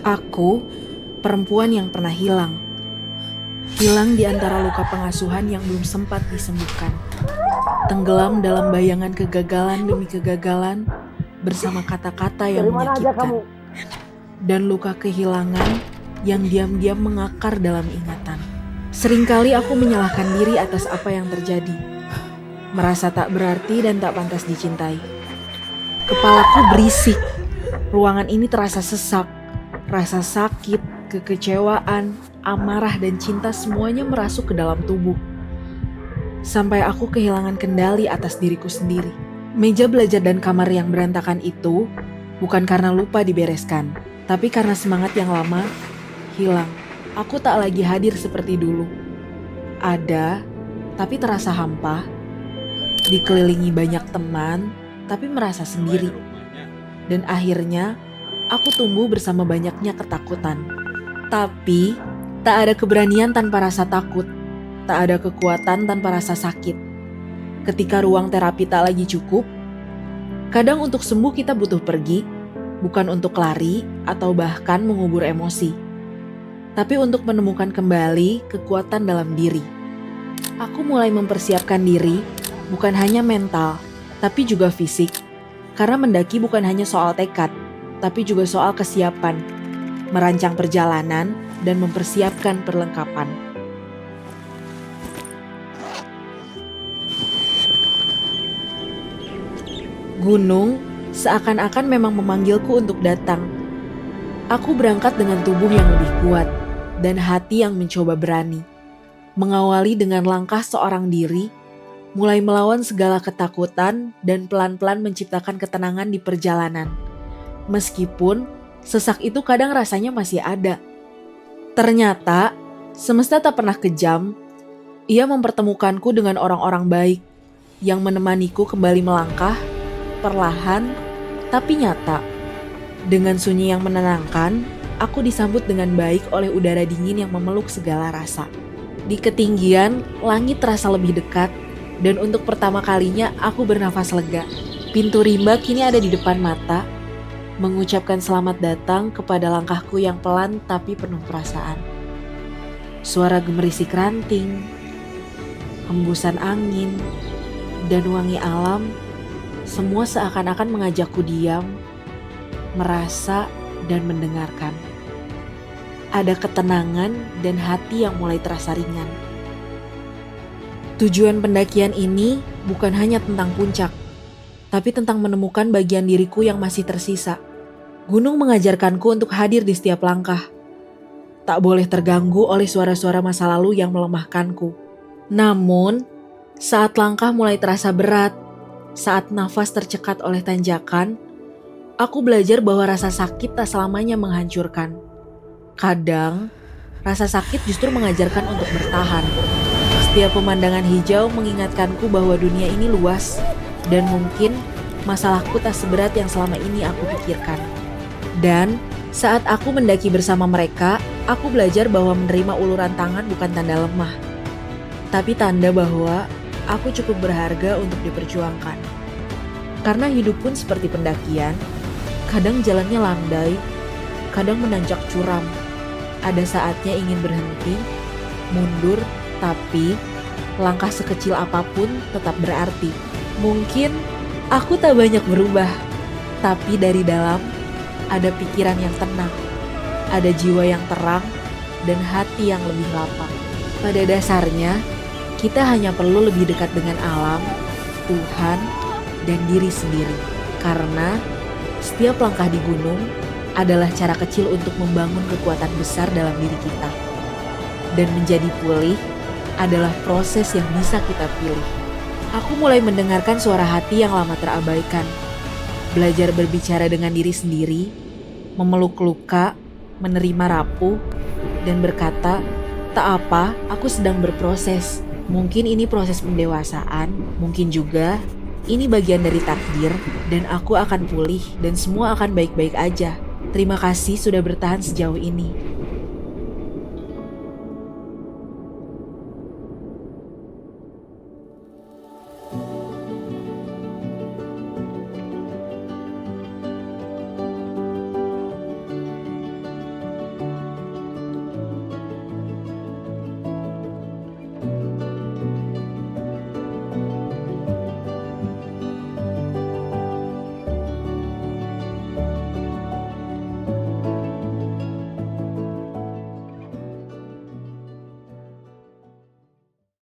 Aku, perempuan yang pernah hilang. Hilang di antara luka pengasuhan yang belum sempat disembuhkan. Tenggelam dalam bayangan kegagalan demi kegagalan bersama kata-kata yang menyakitkan. Dan luka kehilangan yang diam-diam mengakar dalam ingatan. Seringkali aku menyalahkan diri atas apa yang terjadi. Merasa tak berarti dan tak pantas dicintai. Kepalaku berisik. Ruangan ini terasa sesak. Rasa sakit, kekecewaan, amarah dan cinta semuanya merasuk ke dalam tubuh. Sampai aku kehilangan kendali atas diriku sendiri. Meja belajar dan kamar yang berantakan itu bukan karena lupa dibereskan, tapi karena semangat yang lama hilang. Aku tak lagi hadir seperti dulu. Ada, tapi terasa hampa. Dikelilingi banyak teman, tapi merasa sendiri. Dan akhirnya aku tumbuh bersama banyaknya ketakutan. Tapi tak ada keberanian tanpa rasa takut. Tak ada kekuatan tanpa rasa sakit. Ketika ruang terapi tak lagi cukup, kadang untuk sembuh kita butuh pergi, bukan untuk lari atau bahkan mengubur emosi, tapi untuk menemukan kembali kekuatan dalam diri. Aku mulai mempersiapkan diri, bukan hanya mental, tapi juga fisik. Karena mendaki bukan hanya soal tekad, tapi juga soal kesiapan, merancang perjalanan dan mempersiapkan perlengkapan. Gunung seakan-akan memang memanggilku untuk datang. Aku berangkat dengan tubuh yang lebih kuat dan hati yang mencoba berani. Mengawali dengan langkah seorang diri, mulai melawan segala ketakutan dan pelan-pelan menciptakan ketenangan di perjalanan. Meskipun sesak itu kadang rasanya masih ada. Ternyata semesta tak pernah kejam. Ia mempertemukanku dengan orang-orang baik yang menemaniku kembali melangkah, perlahan tapi nyata. Dengan sunyi yang menenangkan, aku disambut dengan baik oleh udara dingin yang memeluk segala rasa. Di ketinggian, langit terasa lebih dekat, dan untuk pertama kalinya aku bernafas lega. Pintu rimba kini ada di depan mata, mengucapkan selamat datang kepada langkahku yang pelan tapi penuh perasaan. Suara gemerisik ranting, hembusan angin, dan wangi alam, semua seakan-akan mengajakku diam, merasa, dan mendengarkan. Ada ketenangan dan hati yang mulai terasa ringan. Tujuan pendakian ini bukan hanya tentang puncak, tapi tentang menemukan bagian diriku yang masih tersisa. Gunung mengajarkanku untuk hadir di setiap langkah. Tak boleh terganggu oleh suara-suara masa lalu yang melemahkanku. Namun, saat langkah mulai terasa berat, saat nafas tercekat oleh tanjakan, aku belajar bahwa rasa sakit tak selamanya menghancurkan. Kadang, rasa sakit justru mengajarkan untuk bertahan. Setiap pemandangan hijau mengingatkanku bahwa dunia ini luas dan mungkin masalahku tak seberat yang selama ini aku pikirkan. Dan saat aku mendaki bersama mereka, aku belajar bahwa menerima uluran tangan bukan tanda lemah, tapi tanda bahwa aku cukup berharga untuk diperjuangkan. Karena hidup pun seperti pendakian, kadang jalannya landai, kadang menanjak curam. Ada saatnya ingin berhenti, mundur, tapi langkah sekecil apapun tetap berarti. Mungkin aku tak banyak berubah, tapi dari dalam ada pikiran yang tenang, ada jiwa yang terang, dan hati yang lebih lapang. Pada dasarnya, kita hanya perlu lebih dekat dengan alam, Tuhan, dan diri sendiri. Karena setiap langkah di gunung adalah cara kecil untuk membangun kekuatan besar dalam diri kita. Dan menjadi pulih adalah proses yang bisa kita pilih. Aku mulai mendengarkan suara hati yang lama terabaikan. Belajar berbicara dengan diri sendiri, memeluk luka, menerima rapuh, dan berkata, tak apa, aku sedang berproses. Mungkin ini proses pendewasaan, mungkin juga ini bagian dari takdir, dan aku akan pulih dan semua akan baik-baik aja. Terima kasih sudah bertahan sejauh ini.